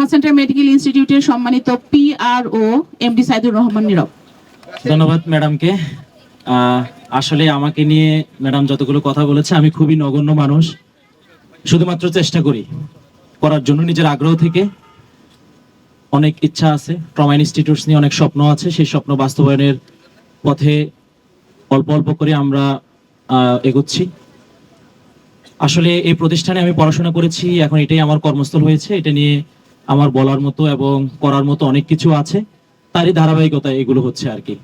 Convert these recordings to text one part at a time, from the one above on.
Trauma centre medical ইনস্টিটিউটের সম্মানিত PRO MD Saidur Rahman নীরব। ধন্যবাদ ম্যাডামকে। আসলে আমাকে নিয়ে ম্যাডাম যতগুলো কথা বলেছে, আমি খুবই নগণ্য মানুষ, শুধুমাত্র চেষ্টা করার জন্য নিজের আগ্রহ থেকে। অনেক ইচ্ছা আছে, ট্রমা ইনস্টিটিউটস নিয়ে অনেক স্বপ্ন আছে, সেই স্বপ্ন বাস্তবায়নের পথে অল্প অল্প করে আমরা এগোচ্ছি। আসলে এই প্রতিষ্ঠানে আমি পড়াশোনা করেছি, এখন এটাই আমার কর্মস্থল হয়েছে। এটা নিয়ে আমার বলার মতো এবং করার মতো অনেক কিছু আছে, তারই ধারাবাহিকতা এগুলো হচ্ছে আর কি।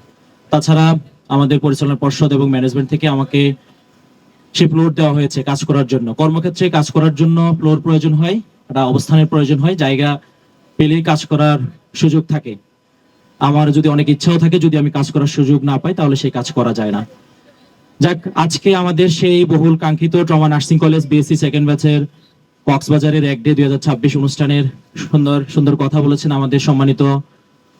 তাছাড়া আমাদের পরিচালনা পর্ষদ এবং ম্যানেজমেন্ট থেকে আমাকে সে ফ্লোর দেওয়া হয়েছে কাজ করার জন্য। কর্মক্ষেত্রে কাজ করার জন্য ফ্লোর প্রয়োজন হয়, একটা অবস্থানের প্রয়োজন হয়, জায়গা পেলেই কাজ করার সুযোগ থাকে। আমার যদি অনেক ইচ্ছাও থাকে, যদি আমি কাজ করার সুযোগ না পাই তাহলে সেই কাজ করা যায় না। যাক, আজকে আমাদের সেই বহুল কাঙ্ক্ষিত trauma nursing college BSc second ব্যাচের কক্সবাজারের 1 ডে 2026 অনুষ্ঠানের সুন্দর সুন্দর কথা বলেছেন আমাদের সম্মানিত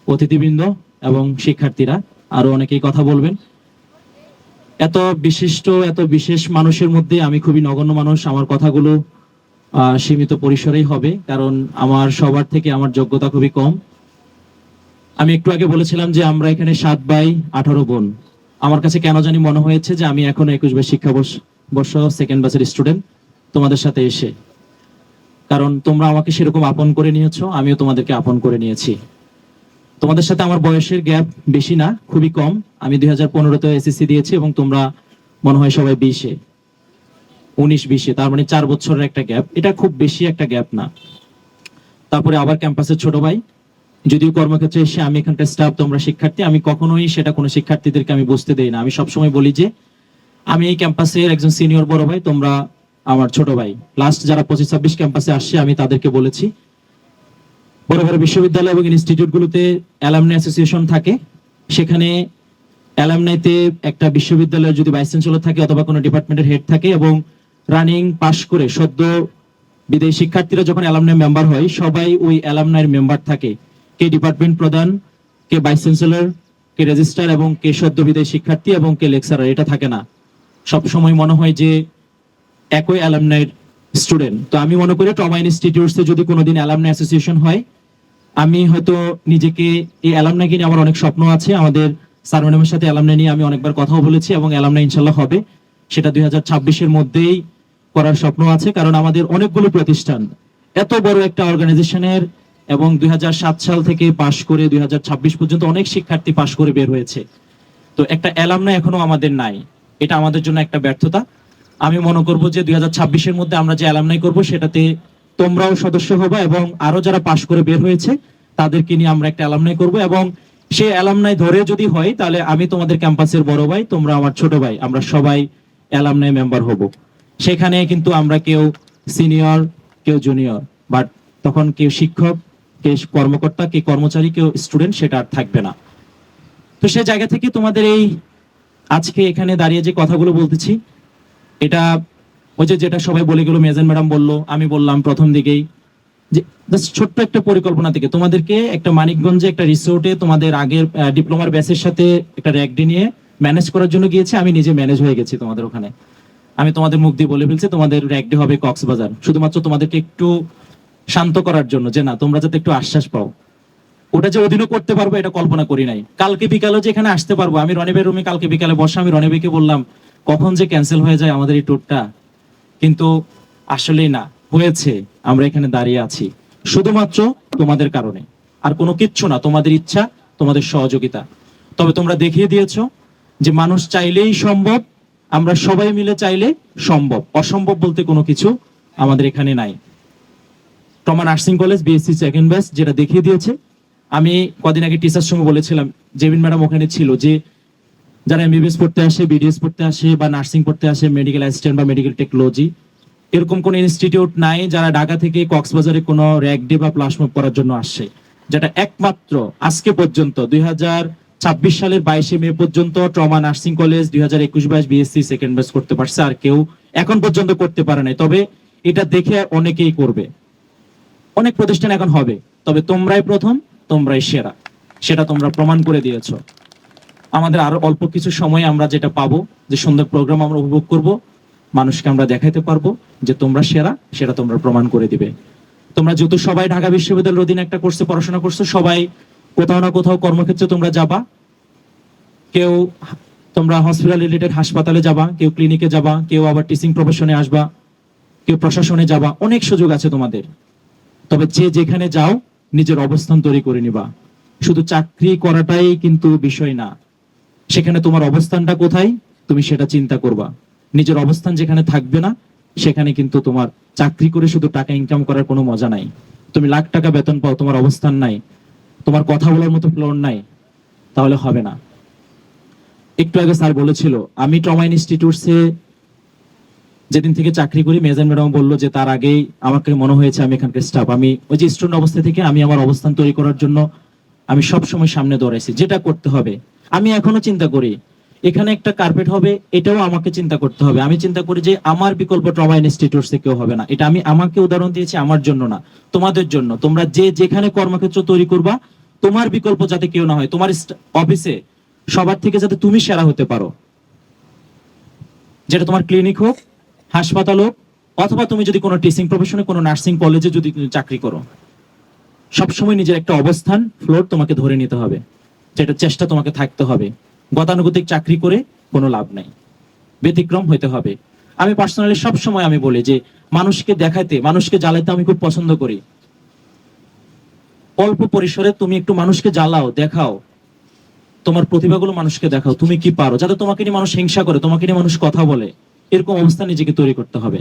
অতিথিবৃন্দ এবং শিক্ষার্থীরা। আরো অনেকেই কথা বলবেন। এত বিশিষ্ট, এত বিশেষ মানুষের মধ্যে আমি খুবই নগণ্য মানুষ। আমার কথাগুলো সীমিত পরিসরেই হবে, কারণ আমার সবার থেকে আমার যোগ্যতা খুবই কম। আমি একটু আগে বলেছিলাম যে আমরা এখানে 7 ভাই 18 বোন। আমার কাছে কেন জানি মনে হয়েছে যে আমি এখন 21 শিক্ষাবর্ষ সেকেন্ড ব্যাচের স্টুডেন্ট তোমাদের সাথে এসে, কারণ তোমরা আমাকে সেরকম আপন করে নিয়েছো, আমিও তোমাদেরকে আপন করে নিয়েছি। তোমাদের সাথে আমার বয়সের গ্যাপ বেশি না, খুবই কম। আমি 2015-তে SSC দিয়েছি এবং তোমরা মনে হয় সবাই 19-20, তার মানে 4 বছরের একটা গ্যাপ। এটা খুব বেশি একটা গ্যাপ না। তারপরে আবার ক্যাম্পাসের ছোট ভাই, যদিও কর্মক্ষেত্রে এসে আমি এখানকার স্টাফ, তোমরা শিক্ষার্থী। আমি কখনোই সেটা কোনো শিক্ষার্থীদেরকে আমি বুঝতে দেই না। আমি সবসময় বলি যে আমি এই ক্যাম্পাসের একজন সিনিয়র বড় ভাই, তোমরা আমার ছোট ভাই। লাস্ট যারা 25-26 ক্যাম্পাসে আসছে আমি তাদেরকে বলেছি, বড় বড় বিশ্ববিদ্যালয় এবং ইনস্টিটিউটগুলোতে অ্যালামনাই অ্যাসোসিয়েশন থাকে। সেখানে অ্যালামনাইতে একটা বিশ্ববিদ্যালয়ের যদি ভাইস চ্যান্সেলর থাকে অথবা কোনো ডিপার্টমেন্টের হেড থাকে এবং রানিং পাশ করে সদ্য বিদেশী শিক্ষার্থীরা যখন অ্যালামনাই মেম্বার হয়, সবাই ওই অ্যালামনাইয়ের মেম্বার থাকে। কে ডিপার্টমেন্ট প্রধান, কে ভাইস চ্যান্সেলর, কে রেজিস্ট্রার এবং কে সদ্য বিদেশী শিক্ষার্থী এবং কে লেকচারার। এটা থাকে না। সব সময় মনে হয় যে একই অ্যালামনাইয়ের স্টুডেন্ট। তো আমি মনে করি ট্রমা ইনস্টিটিউটসে যদি কোনোদিন অ্যালামনাই অ্যাসোসিয়েশন হয়, আমি হয়তো নিজেকে এই অ্যালামনাইকে নিয়ে আমার অনেক স্বপ্ন আছে। আমাদের স্যার ম্যাডামের সাথে অ্যালামনাই নিয়ে আমি অনেকবার কথাও বলেছি এবং অ্যালামনাই ইনশাল্লাহ হবে। সেটা 2026-এর মধ্যেই করার স্বপ্ন আছে, কারণ আমাদের অনেকগুলো প্রতিষ্ঠান, এত বড় একটা অর্গানাইজেশনের, এবং 2007 সাল থেকে পাশ করে 2026 পর্যন্ত অনেক শিক্ষার্থী পাশ করে বের হয়েছে। তো একটা অ্যালামনাই এখনো আমাদের নাই, এটা আমাদের জন্য একটা ব্যর্থতা। আমি মনে করব যে 2026-এর মধ্যে আমরা যে অ্যালামনাই করব সেটাতে তোমরাও সদস্য হবা এবং আরো যারা পাশ করে বের হয়েছে তাদেরকে নিয়ে আমরা একটা অ্যালামনাই করব। এবং সেই অ্যালামনাই ধরে যদি হয় তাহলে আমি তোমাদের ক্যাম্পাসের বড় ভাই, তোমরা আমার ছোট ভাই, আমরা সবাই অ্যালামনাই মেম্বার হব। সেখানে কিন্তু আমরা কেউ সিনিয়র, কেউ জুনিয়র, বাট তখন কেউ শিক্ষক, কে কর্মকর্তা, কে কর্মচারী, কেউ স্টুডেন্ট, সেটা আর থাকবে না। তো সেই জায়গা থেকে তোমাদের এই আজকে এখানে দাঁড়িয়ে যে কথাগুলো বলতেছি, এটা ওই যে যেটা সবাই বলে গেল, মেজেন ম্যাডাম বললো, আমি বললাম প্রথম দিকেই, যে ছোট্ট একটা পরিকল্পনা থেকে তোমাদেরকে একটা মানিকগঞ্জে একটা রিসোর্টে তোমাদের আগের ডিপ্লোমার ব্যাচের সাথে একটা র্যাগডি নিয়ে ম্যানেজ করার জন্য গিয়েছি। আমি নিজে ম্যানেজ হয়ে গেছি তোমাদের ওখানে। আমি তোমাদের মুখ দিয়ে বলে ফেলছি তোমাদের র্যাগডি হবে কক্সবাজার, শুধুমাত্র তোমাদেরকে একটু শান্ত করার জন্য, যে না তোমরা যাতে একটু আশ্বাস পাও। ওটা যে অধীনও করতে পারবো এটা কল্পনা করি নাই। কালকে বিকালে যে এখানে আসতে পারবো, আমি রনিবের রুমে কালকে বিকালে বসে আমি রনিবেকে বললাম কখন যে ক্যান্সেল হয়ে যায় আমাদের এই ট্যুরটা, কিন্তু আসলেই না, হয়েছে। আমরা এখানে দাঁড়িয়ে আছি শুধুমাত্র তোমাদের কারণে, আর কোনো কিচ্ছু না। তোমাদের ইচ্ছা, তোমাদের সহযোগিতা। তবে তোমরা দেখিয়ে দিয়েছো যে মানুষ চাইলেই সম্ভব, আমরা সবাই মিলে চাইলে সম্ভব। অসম্ভব বলতে কোনো কিছু আমাদের এখানে নাই। Trauma nursing college BSc second batch যেটা দেখিয়ে দিয়েছে। আমি কদিন আগে টিচার সঙ্গে বলেছিলাম, জেবিন ম্যাডাম ওখানে ছিল, যে যারা MBBS পড়তে আসে, BDS পড়তে আসে বা নার্সিং পড়তে আসে, মেডিকেল অ্যাসিস্ট্যান্ট বা মেডিকেল টেকনোলজি, এরকম কোন ইনস্টিটিউট নাই যারা ঢাকা থেকে কক্সবাজারে কোনো র্যাগডে বা প্লাসমপ করার জন্য আসছে। যেটা একমাত্র আজকে পর্যন্ত 2026 সালের 22শে মে পর্যন্ত trauma nursing college 2021-22 BSc second batch করতে পারছে, আর কেউ এখন পর্যন্ত করতে পারে নাই। তবে এটা দেখে অনেকেই করবে, অনেক প্রতিষ্ঠান এখন হবে, তবে তোমরাই প্রথম, তোমরাই সেরা, সেটা তোমরা প্রমাণ করে দিয়েছো। আমাদের আরো অল্প কিছু সময় আমরা যেটা পাবো, যে সুন্দর প্রোগ্রাম আমরা উপভোগ করব, মানুষকে আমরা দেখাইতে পারবো যে তোমরা সেরা, সেটা তোমরা প্রমাণ করে দিবে। তোমরা যেহেতু সবাই ঢাকা বিশ্ববিদ্যালয়ের অধীনে একটা কোর্সে পড়াশোনা করছো, সবাই কোথাও না কোথাও কর্মক্ষেত্রে তোমরা যাবা। কেউ তোমরা হসপিটাল রিলেটেড হাসপাতালে যাবা, কেউ ক্লিনিকে যাবা, কেউ আবার টিচিং প্রফেশনে আসবা, কেউ প্রশাসনে যাবা, অনেক সুযোগ আছে তোমাদের। তবে যে যেখানে যাও নিজের অবস্থান তৈরি করে নিবা। শুধু চাকরি করাটাই কিন্তু বিষয় না, সেখানে তোমার অবস্থানটা কোথায় তুমি সেটা চিন্তা করবা। নিজের অবস্থান যেখানে থাকবে না সেখানে কিন্তু তোমার চাকরি করে শুধু টাকা ইনকাম করার কোনো মজা নাই। তুমি লাখ টাকা বেতন পাও, তোমার অবস্থান নাই, তোমার কথা বলার মতো ফ্লোর নাই, তাহলে হবে না। একটু আগে স্যার বলেছিল, আমি ট্রমা ইনস্টিটিউটসে যেদিন থেকে চাকরি করি, মেজান ম্যাডাম বললো যে তার আগেই আমাকে মনে হয়েছে আমি এখানকার স্টাফ। আমি ওই যে স্টুডেন্ট অবস্থা থেকে আমি আমার অবস্থান তৈরি করার জন্য আমি সব সময় সামনে দৌড়াইছি, যেটা করতে হবে। আমি এখনো চিন্তা করি এখানে একটা কার্পেট হবে, এটাও আমাকে চিন্তা করতে হবে। আমি চিন্তা করি যে আমার বিকল্প ট্রমা ইনস্টিটিউটস কেউ হবে না। এটা আমি আমাকে উদাহরণ দিয়েছি, আমার জন্য না, তোমাদের জন্য। তোমরা যে যেখানে কর্মক্ষেত্র তৈরি করবা, তোমার বিকল্প যাতে কেউ না হয়। তোমার অফিসে সবার থেকে যাতে তুমি সেরা হতে পারো, যেটা তোমার ক্লিনিক হোক, হাসপাতাল হোক, অথবা তুমি যদি কোনো টিচিং প্রফেশনে, কোনো নার্সিং কলেজে যদি তুমি চাকরি করো, সবসময় নিজের একটা অবস্থান ফ্লোর তোমাকে ধরে নিতে হবে, যেটা চেষ্টা তোমাকে থাকতে হবে। গতানুগতিক চাকরি করে কোনো লাভ নাই, ব্যতিক্রম হইতে হবে। আমি পার্সোনালি সব সময় আমি বলি যে মানুষকে দেখাতে, মানুষকে জ্বালাতে আমি খুব পছন্দ করি। অল্প পরিসরে তুমি একটু মানুষকে জ্বালাও, দেখাও, তোমার প্রতিভাগুলো মানুষকে দেখাও, তুমি কি পারো, যাতে তোমাকে নিয়ে মানুষ হিংসা করে, তোমাকে নিয়ে মানুষ কথা বলে। এরকম অবস্থা নিজেকে তৈরি করতে হবে।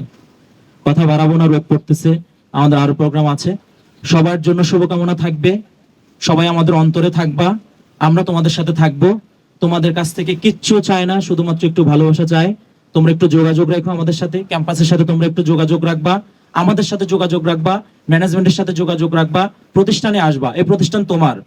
কথা বাড়াবো না, রোগ পড়তেছে, আমাদের আরো প্রোগ্রাম আছে। সবার জন্য শুভকামনা থাকবে, সবাই আমাদের অন্তরে থাকবা, আমরা তোমাদের সাথে থাকবো। তোমাদের কাছ থেকে কিচ্ছু চাই না, শুধুমাত্র একটু ভালোবাসা চাই। তোমরা একটু যোগাযোগ রাখো আমাদের সাথে, ক্যাম্পাসের সাথে তোমরা একটু যোগাযোগ রাখবা, আমাদের সাথে যোগাযোগ রাখবা, ম্যানেজমেন্টের সাথে যোগাযোগ রাখবা, প্রতিষ্ঠানে আসবা। এই প্রতিষ্ঠান তোমার,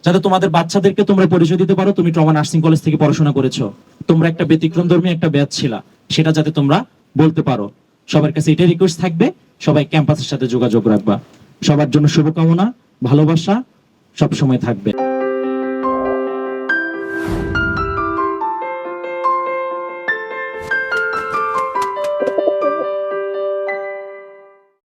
যাতে তোমাদের বাচ্চাদেরকে তোমরা পরিচয় দিতে পারো তুমি ট্রমা নার্সিং কলেজ থেকে পড়াশোনা করেছো, তোমরা একটা ব্যতিক্রমধর্মী একটা ব্যাচ ছিলা, সেটা যাতে তোমরা বলতে পারো। সবার কাছে এটাই রিকোয়েস্ট থাকবে, সবাই ক্যাম্পাসের সাথে যোগাযোগ রাখবা। সবার জন্য শুভকামনা, ভালোবাসা সব সময় থাকবে।